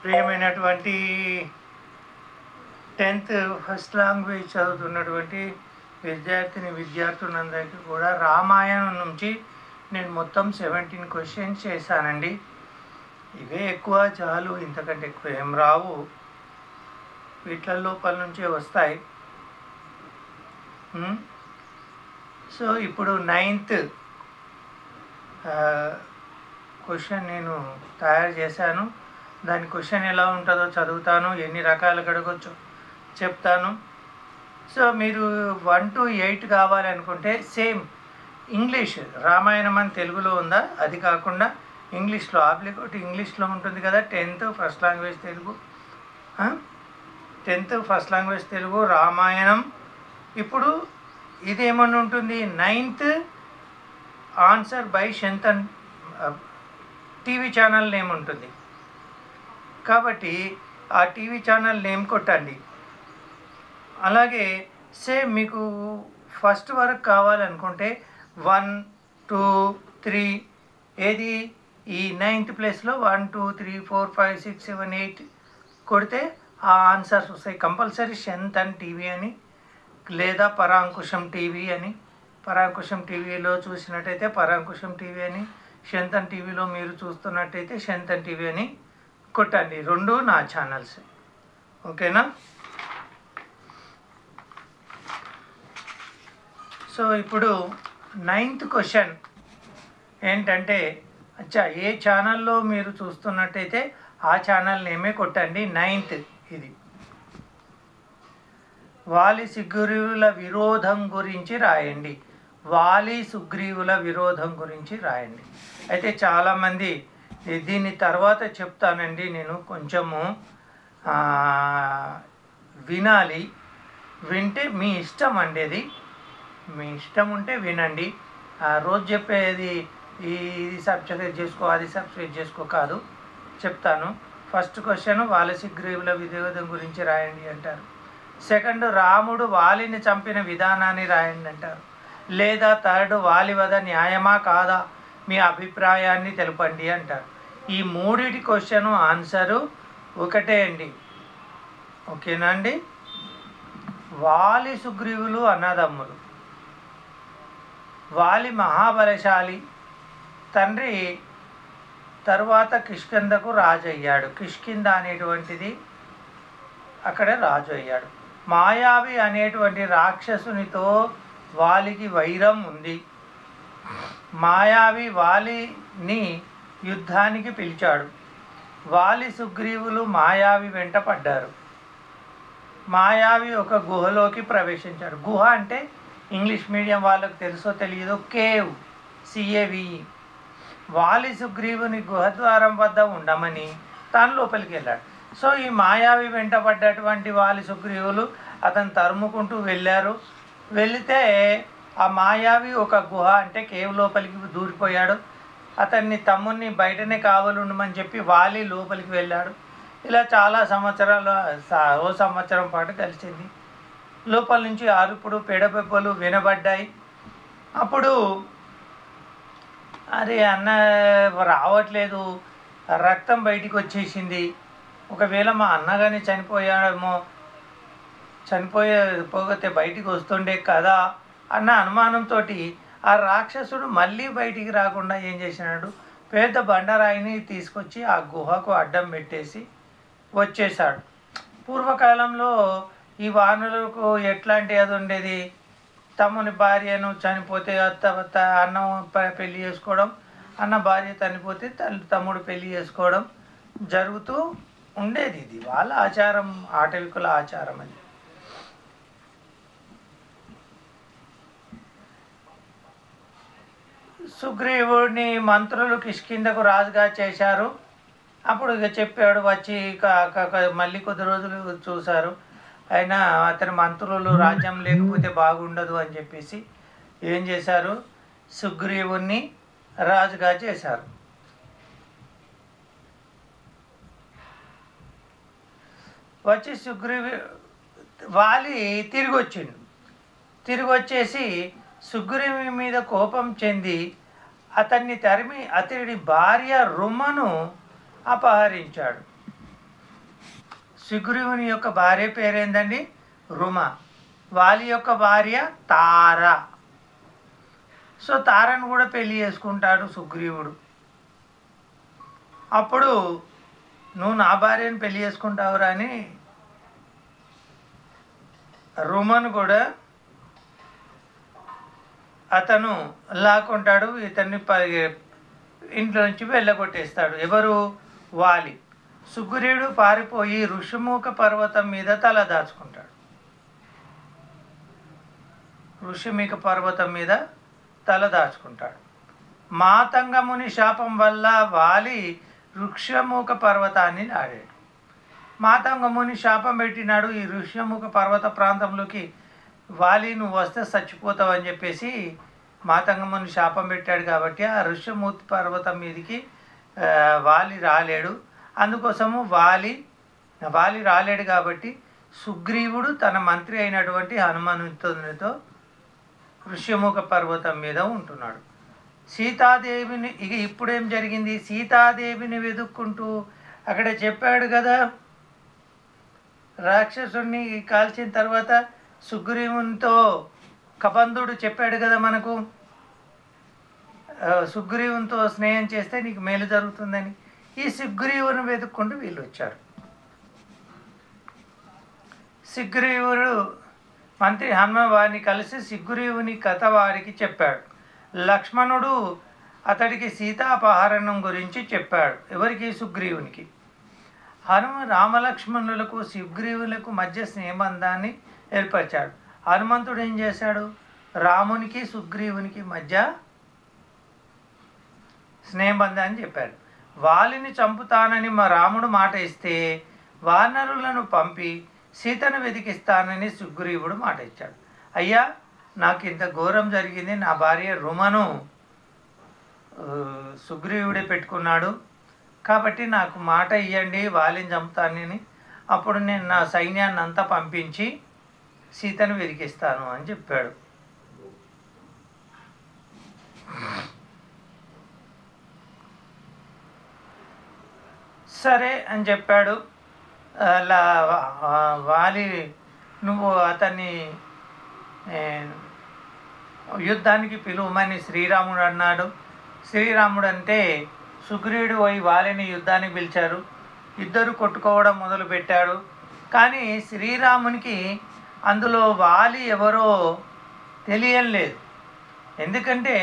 ప్రియమైనటువంటి 10th first language చదువుతున్నటువంటి విద్యార్థులందరికీ కూడా రామాయణం నుంచి నేను మొత్తం 17 క్వశ్చన్స్ చేశానండి. ఇవే ఎక్కువ, చాలు, ఇంతకంటే ఎక్కువ ఏం రావు, వీటి లోపల నుంచే వస్తాయి. సో ఇప్పుడు 9th క్వశ్చన్ నేను తయారు చేశాను. దాని క్వశ్చన్ ఎలా ఉంటుందో చదువుతాను, ఎన్ని రకాలుగా అడగొచ్చు చెప్తాను. సో మీరు 1 to 8 కావాలనుకుంటే సేమ్ ఇంగ్లీష్ రామాయణం అని తెలుగులో ఉందా, అది కాకుండా ఇంగ్లీష్లో అప్లికేట్ ఇంగ్లీష్లో ఉంటుంది కదా. 10th first language Telugu, 10th first language Telugu Ramayanam. ఇప్పుడు ఇదేమని ఉంటుంది, 9th answer by Shantan TV channel name ఉంటుంది కాబట్టి ఆ టీవీ ఛానల్ నేమ్ కొట్టండి. అలాగే సేమ్ మీకు ఫస్ట్ వరకు కావాలనుకుంటే 1, 2, 3 ఏది ఈ 9th ప్లేస్లో 1, 2, 3, 4, 5, 6, 7, 8 కొడితే ఆ ఆన్సర్స్ వస్తాయి. కంపల్సరీ శంతన్ టీవీ అని లేదా పరాంకుశం టీవీ అని, పరాంకుశం టీవీలో చూసినట్టయితే పరాంకుశం టీవీ అని, శంతన్ టీవీలో మీరు చూస్తున్నట్టయితే శంతన్ టీవీ అని కొట్టండి. రెండు నా ఛానల్స్, ఓకేనా. సో ఇప్పుడు 9th క్వశ్చన్ ఏంటంటే, ఏ ఛానల్లో మీరు చూస్తున్నట్టయితే ఆ ఛానల్ నేమే కొట్టండి. 9th ఇది వాలి సుగ్రీవుల విరోధం గురించి రాయండి. వాలి సుగ్రీవుల విరోధం గురించి రాయండి. అయితే చాలామంది దీని తర్వాత చెప్తానండి, నేను కొంచెము వినాలి, వింటే మీ ఇష్టం అండి, అది మీ ఇష్టం ఉంటే వినండి. రోజు చెప్పేది ఇది సబ్స్క్రైబ్ చేసుకో, అది సబ్స్క్రైబ్ చేసుకో కాదు, చెప్తాను. ఫస్ట్ క్వశ్చన్ వాలి సుగ్రీవుల విరోధం గురించి రాయండి అంటారు. సెకండ్ రాముడు వాలిని చంపిన విధానాన్ని రాయండి అంటారు. లేదా థర్డ్ వాలి వధ న్యాయమా కాదా, మీ అభిప్రాయాన్ని తెలపండి అంటారు. ఈ మూడిటి క్వశ్చన్ ఆన్సరు ఒకటే అండి, ఓకేనా అండి. వాలి సుగ్రీవులు అన్నదమ్ములు. వాలి మహాబలశాలి తండ్రి, తరువాత కిష్కింధకు రాజు అయ్యాడు. కిష్కింధ అనేటువంటిది అక్కడ రాజు అయ్యాడు. మాయావి అనేటువంటి రాక్షసునితో వాలికి వైరం ఉంది. మాయావి వాలిని యుద్ధానికి పిలిచాడు. వాలి సుగ్రీవులు మాయావి వెంట పడ్డారు. మాయావి ఒక గుహలోకి ప్రవేశించాడు. గుహ అంటే ఇంగ్లీష్ మీడియం వాళ్ళకు తెలుసో తెలియదో కేవ్, CAVE. వాలి సుగ్రీవుని గుహద్వారం వద్ద ఉండమని తాను లోపలికి వెళ్ళాడు. సో ఈ మాయావి వెంట పడ్డటువంటి వాలి సుగ్రీవులు అతను తరుముకుంటూ వెళ్ళారు. వెళితే ఆ మాయావి ఒక గుహ అంటే కేవ్ లోపలికి దూరిపోయాడు. అతన్ని తమ్ముడిని బయటనే కావాలుండమని చెప్పి వాలి లోపలికి వెళ్ళాడు. ఇలా చాలా సంవత్సరాలు, ఓ సంవత్సరం పాటు కలిసింది. లోపల నుంచి అరుపుడు పెడబెబ్బలు వినబడ్డాయి. అప్పుడు అరే అన్న రావట్లేదు, రక్తం బయటికి వచ్చేసింది, ఒకవేళ మా అన్నగానే చనిపోయాడేమో, పోతే బయటికి వస్తుండే కదా అన్న అనుమానంతో ఆ రాక్షసుడు మళ్ళీ బయటికి రాకుండా ఏం చేసినాడు, పెద్ద బండరాయిని తీసుకొచ్చి ఆ గుహకు అడ్డం పెట్టేసి వచ్చేసాడు. పూర్వకాలంలో ఈ వానరులకు ఎట్లాంటి అది ఉండేది, తమ్ముని భార్యను చనిపోతే అన్న పెళ్లి చేసుకోవడం, అన్న భార్య చనిపోతే తమ్ముడు పెళ్లి చేసుకోవడం జరుగుతూ ఉండేది. ఇది వాళ్ళ ఆచారం, ఆటవికుల ఆచారం. అది సుగ్రీవుడిని మంత్రులు కిష్కింధకు రాజుగా చేశారు. అప్పుడు ఇక చెప్పాడు, వచ్చి మళ్ళీ కొద్ది రోజులు చూశారు. అయినా అతని మంత్రులు రాజ్యం లేకపోతే బాగుండదు అని చెప్పేసి ఏం చేశారు, సుగ్రీవుణ్ణి రాజుగా చేశారు. వచ్చి వాలి తిరిగి వచ్చేసి సుగ్రీవుని మీద కోపం చెంది అతన్ని తరిమి అతడి భార్య రుమను అపహరించాడు. సుగ్రీవుని యొక్క భార్య పేరేందండి? రుమ. వాలి యొక్క భార్య తార. సో తారను కూడా పెళ్లి చేసుకుంటాడు సుగ్రీవుడు. అప్పుడు నువ్వు నా భార్యను పెళ్లి చేసుకుంటావురా అని రుమను కూడా అతను లాక్కుంటాడు. ఇతన్ని ఇంట్లో నుంచి వెళ్ళగొట్టేస్తాడు. ఎవరు? వాలి. సుగ్రీవుడు పారిపోయి ఋషిముఖ పర్వతం మీద తల దాచుకుంటాడు. ఋషిముఖ పర్వతం మీద తల దాచుకుంటాడు. మాతంగముని శాపం వల్ల వాలి ఋషముఖ పర్వతాన్ని నాడాడు. మాతంగముని శాపం పెట్టినాడు, ఈ ఋషముఖ పర్వత ప్రాంతంలోకి వాలి నువ్వు వస్తే చచ్చిపోతావు అని చెప్పేసి మాతంగముని శాపం పెట్టాడు. కాబట్టి ఆ ఋషముఖ పర్వతం మీదకి వాలి రాలేడు. అందుకోసము వాలి రాలేడు కాబట్టి సుగ్రీవుడు తన మంత్రి అయినటువంటి హనుమంతునితో ఋష్యముఖ పర్వతం మీద ఉంటున్నాడు. సీతాదేవిని ఇక ఇప్పుడేం జరిగింది? సీతాదేవిని వెతుక్కుంటూ అక్కడ చెప్పాడు కదా, రాక్షసుడిని కాల్చిన తర్వాత సుగ్రీవునితో కబంధుడు చెప్పాడు కదా మనకు, సుగ్రీవునితో స్నేహం చేస్తే నీకు మేలు జరుగుతుందని. ఈ సుగ్రీవుని వెతుక్కుంటూ వీళ్ళు వచ్చారు. సుగ్రీవుడు మంత్రి హనుమ వారిని కలిసి సుగ్రీవుని కథ వారికి చెప్పాడు. లక్ష్మణుడు అతడికి సీతాపహరణం గురించి చెప్పాడు. ఎవరికి? సుగ్రీవునికి. హనుమ రామలక్ష్మణులకు సుగ్రీవులకు మధ్య స్నేహబంధాన్ని ఏర్పరిచాడు. హనుమంతుడు ఏం చేశాడు? రామునికి సుగ్రీవునికి మధ్య స్నేహబంధాన్ని చెప్పాడు. వాలిని చంపుతానని మా రాముడు మాట ఇస్తే వానరులను పంపి సీతను వెతికిస్తానని సుగ్రీవుడు మాట ఇచ్చాడు. అయ్యా, నాకు ఇంత ఘోరం జరిగింది, నా భార్య రుమను సుగ్రీవుడే పెట్టుకున్నాడు, కాబట్టి నాకు మాట ఇవ్వండి, వాలిని చంపుతానని. అప్పుడు నేను నా సైన్యాన్ని అంతా పంపించి సీతను వెతికిస్తాను అని చెప్పాడు. సరే అని చెప్పాడు. అలా వాలి నువ్వు అతన్ని యుద్ధానికి పిలువమని శ్రీరాముడు అన్నాడు. శ్రీరాముడు అంటే సుగ్రీవుడు పోయి వాలిని యుద్ధానికి పిలిచారు. ఇద్దరు కొట్టుకోవడం మొదలుపెట్టాడు. కానీ శ్రీరామునికి అందులో వాలి ఎవరో తెలియలేదు. ఎందుకంటే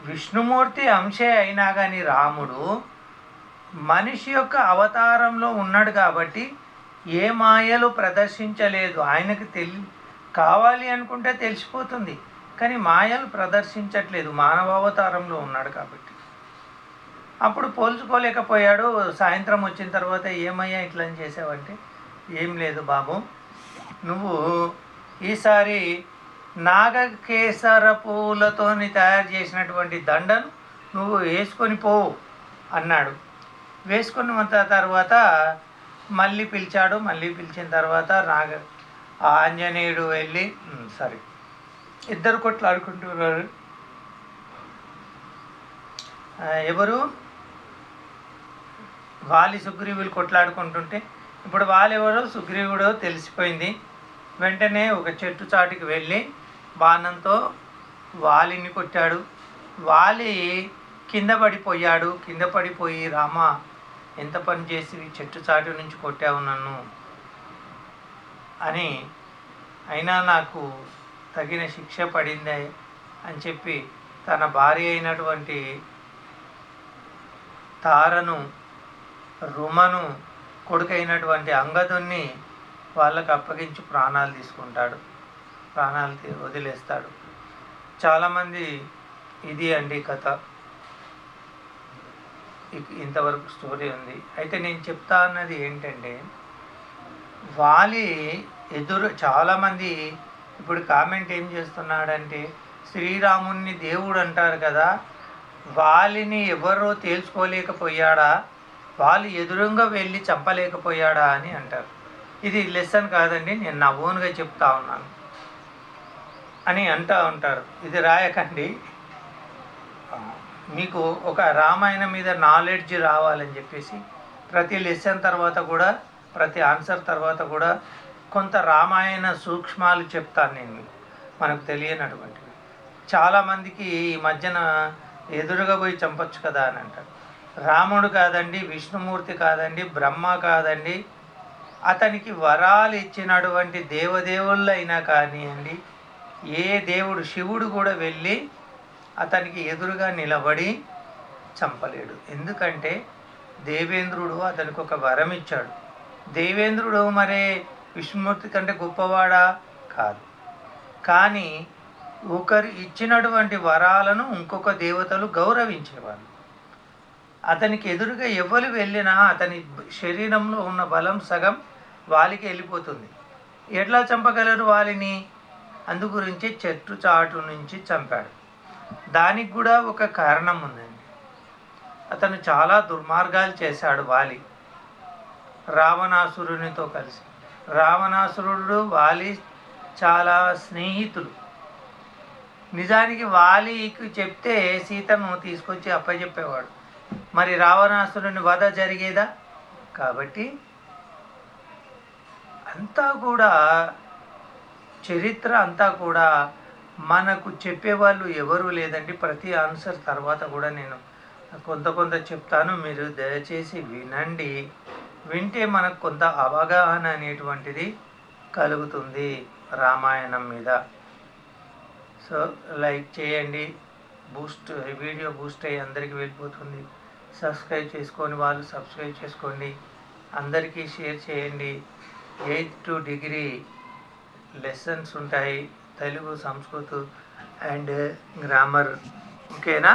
విష్ణుమూర్తి అంశే అయినా కానీ రాముడు మనిషి యొక్క అవతారంలో ఉన్నాడు కాబట్టి ఏ మాయలు ప్రదర్శించలేదు. ఆయనకు కావాలి అనుకుంటే తెలిసిపోతుంది, కానీ మాయలు ప్రదర్శించట్లేదు, మానవావతారంలో ఉన్నాడు కాబట్టి. అప్పుడు పోల్చుకోలేకపోయాడు. సాయంత్రం వచ్చిన తర్వాత ఏమయ్యా ఇట్లా చేసావంటే, ఏం లేదు బాబు, నువ్వు ఈసారి నాగకేసర పూలతోని తయారు చేసినటువంటి దండను నువ్వు వేసుకొని పోవు అన్నాడు. వేసుకున్న తర్వాత మళ్ళీ పిలిచాడు. మళ్ళీ పిలిచిన తర్వాత ఆంజనేయుడు వెళ్ళి సరే ఇద్దరు కొట్లాడుకుంటున్నారు. ఎవరు? వాలి సుగ్రీవులు కొట్లాడుకుంటుంటే ఇప్పుడు వాళ్ళెవరో సుగ్రీవుడో తెలిసిపోయింది. వెంటనే ఒక చెట్టు చాటుకి వెళ్ళి బాణంతో వాలిని కొట్టాడు. వాలి కింద పడిపోయాడు. కింద పడిపోయి, రామ ఎంత పని చేసి చెట్టు చాటు నుంచి కొట్టావు నన్ను అని, అయినా నాకు తగిన శిక్ష పడిందే అని చెప్పి తన భార్య అయినటువంటి తారను, రుమను, కొడుకైనటువంటి అంగదుని వాళ్ళకు అప్పగించి ప్రాణాలు తీసుకుంటాడు. ప్రాణాలు వదిలేస్తాడు. చాలామంది ఇది అండి కథ. ఇంతవరకు స్టోరీ ఉంది. అయితే నేను చెప్తా అన్నది ఏంటంటే, వాలి చాలామంది ఇప్పుడు కామెంట్ ఏం చేస్తున్నాడంటే, శ్రీరాముణ్ణి దేవుడు అంటారు కదా, వాలిని ఎవరో తేల్చుకోలేకపోయాడా, వాలి ఎదురుగా వెళ్ళి చంపలేకపోయాడా అని అంటారు. ఇది లెసన్ కాదండి, నేను నా ఓన్గా చెప్తా ఉన్నాను అని అంటూ ఉంటారు. ఇది రాయకండి. మీకు ఒక రామాయణం మీద నాలెడ్జ్ రావాలని చెప్పేసి ప్రతి లెసన్ తర్వాత కూడా ప్రతి ఆన్సర్ తర్వాత కూడా కొంత రామాయణ సూక్ష్మాలు చెప్తాను నేను మీకు, మనకు తెలియనటువంటివి. చాలామందికి ఈ మధ్యన ఎదురుగా పోయి చంపొచ్చు కదా అని అంటారు. రాముడు కాదండి, విష్ణుమూర్తి కాదండి, బ్రహ్మ కాదండి, అతనికి వరాలు ఇచ్చినటువంటి దేవదేవుళ్ళు అయినా కానివ్వండి, ఏ దేవుడు, శివుడు కూడా వెళ్ళి అతనికి ఎదురుగా నిలబడి చంపలేడు. ఎందుకంటే దేవేంద్రుడు అతనికి ఒక వరం ఇచ్చాడు. దేవేంద్రుడు మరే విష్ణుమూర్తి కంటే గొప్పవాడా? కాదు. కానీ ఒకరు ఇచ్చినటువంటి వరాలను ఇంకొక దేవతలు గౌరవించేవాళ్ళు. అతనికి ఎదురుగా ఎవరు వెళ్ళినా అతని శరీరంలో ఉన్న బలం సగం వాలికి వెళ్ళిపోతుంది. ఎట్లా చంపగలరు వాలిని? అందుగురించి చెట్టు చాటు నుంచి చంపాడు. దానికి కూడా ఒక కారణం ఉందండి. అతను చాలా దుర్మార్గాలు చేశాడు వాలి, రావణాసురునితో కలిసి. రావణాసురుడు వాలి చాలా స్నేహితులు. నిజానికి వాలికి చెప్తే సీతను తీసుకొచ్చి అప్పచెప్పేవాడు. మరి రావణాసురుని వధ జరిగేదా? కాబట్టి అంతా కూడా చరిత్ర అంతా కూడా మనకు చెప్పేవాళ్ళు ఎవరు లేదండి. ప్రతి ఆన్సర్ తర్వాత కూడా నేను కొంత చెప్తాను, మీరు దయచేసి వినండి. వింటే మనకు కొంత అవగాహన అనేటువంటిది కలుగుతుంది రామాయణం మీద. సో లైక్ చేయండి, వీడియో బూస్ట్ అయ్యి అందరికీ వెళ్ళిపోతుంది. సబ్స్క్రైబ్ చేసుకొని వాళ్ళు సబ్స్క్రైబ్ చేసుకోండి, అందరికీ షేర్ చేయండి. 8th to డిగ్రీ లెసన్స్ ఉంటాయి, తెలుగు, సంస్కృతం అండ్ గ్రామర్. ఓకేనా?